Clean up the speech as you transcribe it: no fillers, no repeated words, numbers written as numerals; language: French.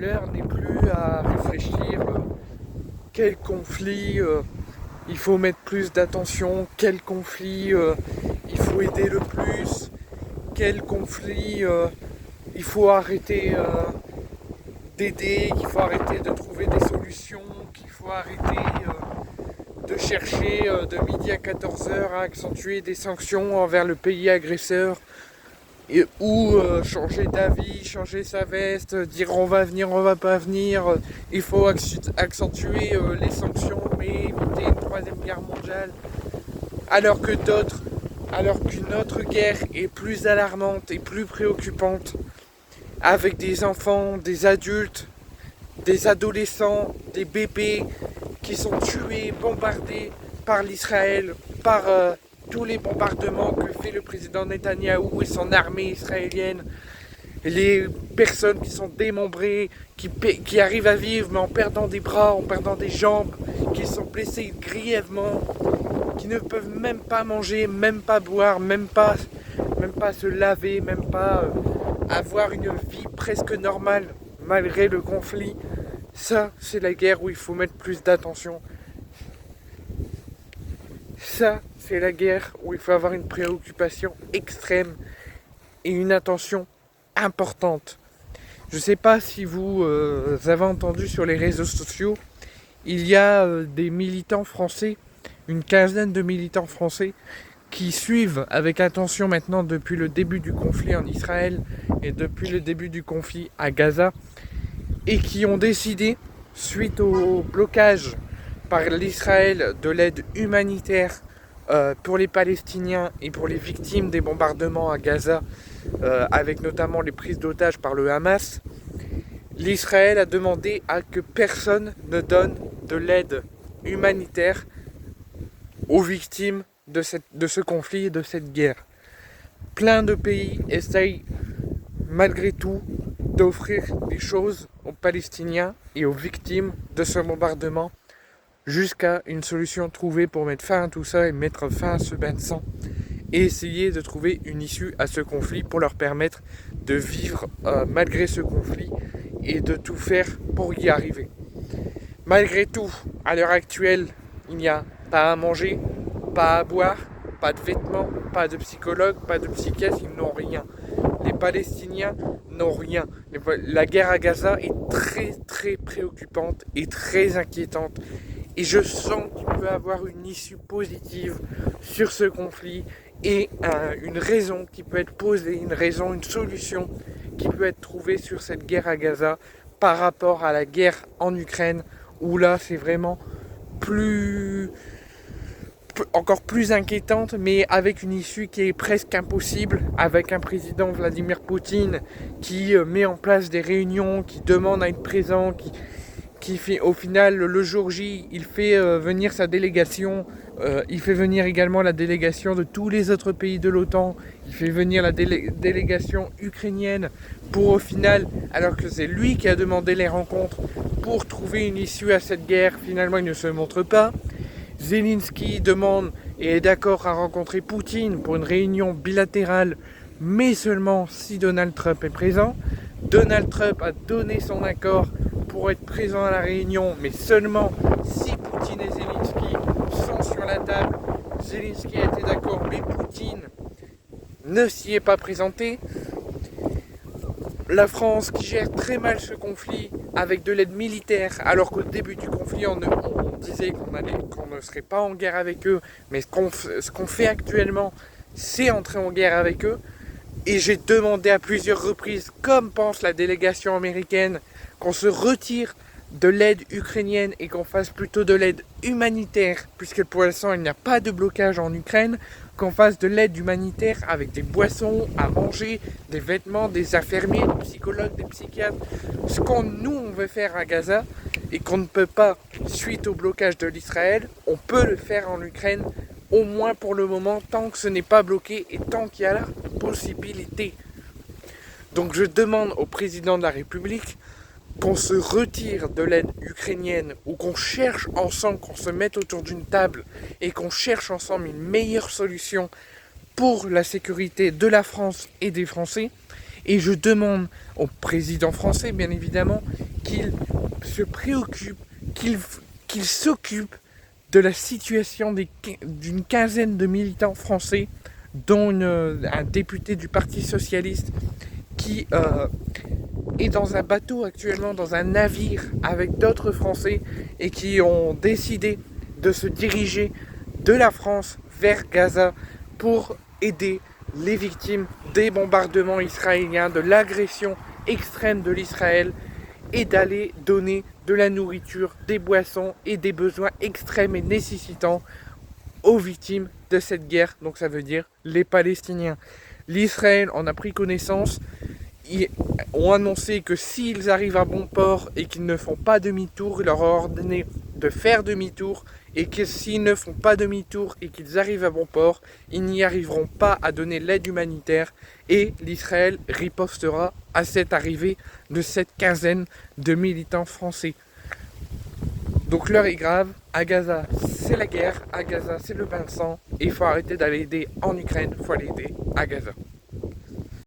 l'heure n'est plus à réfléchir quel conflit il faut mettre plus d'attention, quel conflit il faut aider le plus, quel conflit il faut arrêter d'aider, qu'il faut arrêter de trouver des solutions, qu'il faut arrêter de chercher de midi à 14h à accentuer des sanctions envers le pays agresseur ou changer d'avis, changer sa veste, dire on va venir, on va pas venir, il faut accentuer les sanctions mais éviter une troisième guerre mondiale, alors que d'autres, alors qu'une autre guerre est plus alarmante et plus préoccupante, avec des enfants, des adultes, des adolescents, des bébés qui sont tués, bombardés par l'Israël, par tous les bombardements que fait le président Netanyahou et son armée israélienne, les personnes qui sont démembrées, qui arrivent à vivre mais en perdant des bras, en perdant des jambes, qui sont blessées grièvement, qui ne peuvent même pas manger, même pas boire, même pas se laver, même pas avoir une vie presque normale malgré le conflit. Ça, c'est la guerre où il faut mettre plus d'attention. Ça, c'est la guerre où il faut avoir une préoccupation extrême et une attention importante. Je ne sais pas si vous avez entendu sur les réseaux sociaux, il y a des militants français, une quinzaine de militants français, qui suivent avec attention maintenant depuis le début du conflit en Israël et depuis le début du conflit à Gaza, et qui ont décidé, suite au blocage par l'Israël de l'aide humanitaire pour les Palestiniens et pour les victimes des bombardements à Gaza, avec notamment les prises d'otages par le Hamas, l'Israël a demandé à que personne ne donne de l'aide humanitaire aux victimes de ce conflit et de cette guerre. Plein de pays essayent malgré tout d'offrir des choses aux Palestiniens et aux victimes de ce bombardement jusqu'à une solution trouvée pour mettre fin à tout ça et mettre fin à ce bain de sang et essayer de trouver une issue à ce conflit pour leur permettre de vivre malgré ce conflit et de tout faire pour y arriver. Malgré tout, à l'heure actuelle, il n'y a pas à manger, pas à boire, pas de vêtements, pas de psychologue, pas de psychiatre, ils n'ont rien. Les Palestiniens n'ont rien. La guerre à Gaza est très très préoccupante et très inquiétante. Et je sens qu'il peut y avoir une issue positive sur ce conflit et une raison qui peut être posée, une raison, une solution qui peut être trouvée sur cette guerre à Gaza par rapport à la guerre en Ukraine, où là c'est vraiment encore plus inquiétante, mais avec une issue qui est presque impossible, avec un président Vladimir Poutine qui met en place des réunions, qui demande à être présent, qui fait au final le jour J, il fait venir sa délégation, il fait venir également la délégation de tous les autres pays de l'OTAN, il fait venir la délégation ukrainienne pour au final, alors que c'est lui qui a demandé les rencontres pour trouver une issue à cette guerre, finalement il ne se montre pas. Zelensky demande et est d'accord à rencontrer Poutine pour une réunion bilatérale, mais seulement si Donald Trump est présent. Donald Trump a donné son accord pour être présent à la réunion, mais seulement si Poutine et Zelensky sont sur la table. Zelensky a été d'accord, mais Poutine ne s'y est pas présenté. La France qui gère très mal ce conflit avec de l'aide militaire, alors qu'au début du conflit on disait qu'on ne serait pas en guerre avec eux, mais ce qu'on fait actuellement c'est entrer en guerre avec eux. Et j'ai demandé à plusieurs reprises, comme pense la délégation américaine, qu'on se retire de l'aide ukrainienne et qu'on fasse plutôt de l'aide humanitaire, puisque pour l'instant il n'y a pas de blocage en Ukraine, qu'on fasse de l'aide humanitaire avec des boissons à manger, des vêtements, des infirmiers, des psychologues, des psychiatres, ce qu'on nous on veut faire à Gaza et qu'on ne peut pas suite au blocage de l'Israël, on peut le faire en Ukraine, au moins pour le moment, tant que ce n'est pas bloqué et tant qu'il y a la possibilité. Donc je demande au président de la République qu'on se retire de l'aide ukrainienne ou qu'on cherche ensemble, qu'on se mette autour d'une table et qu'on cherche ensemble une meilleure solution pour la sécurité de la France et des Français. Et je demande au président français, bien évidemment, qu'il se préoccupe, qu'il s'occupe de la situation d'une quinzaine de militants français, dont un député du Parti Socialiste qui est dans un bateau actuellement, dans un navire avec d'autres Français et qui ont décidé de se diriger de la France vers Gaza pour aider les victimes des bombardements israéliens, de l'agression extrême de l'Israël et d'aller donner de la nourriture, des boissons et des besoins extrêmes et nécessitants aux victimes de cette guerre, donc ça veut dire les Palestiniens. L'Israël en a pris connaissance, ils ont annoncé que s'ils arrivent à bon port et qu'ils ne font pas demi-tour, il leur a ordonné de faire demi-tour, et que s'ils ne font pas demi-tour et qu'ils arrivent à bon port, ils n'y arriveront pas à donner l'aide humanitaire, et l'Israël ripostera à cette arrivée de cette quinzaine de militants français. Donc l'heure est grave, à Gaza c'est la guerre, à Gaza c'est le bain de sang, et il faut arrêter d'aller aider en Ukraine, il faut aller aider à Gaza.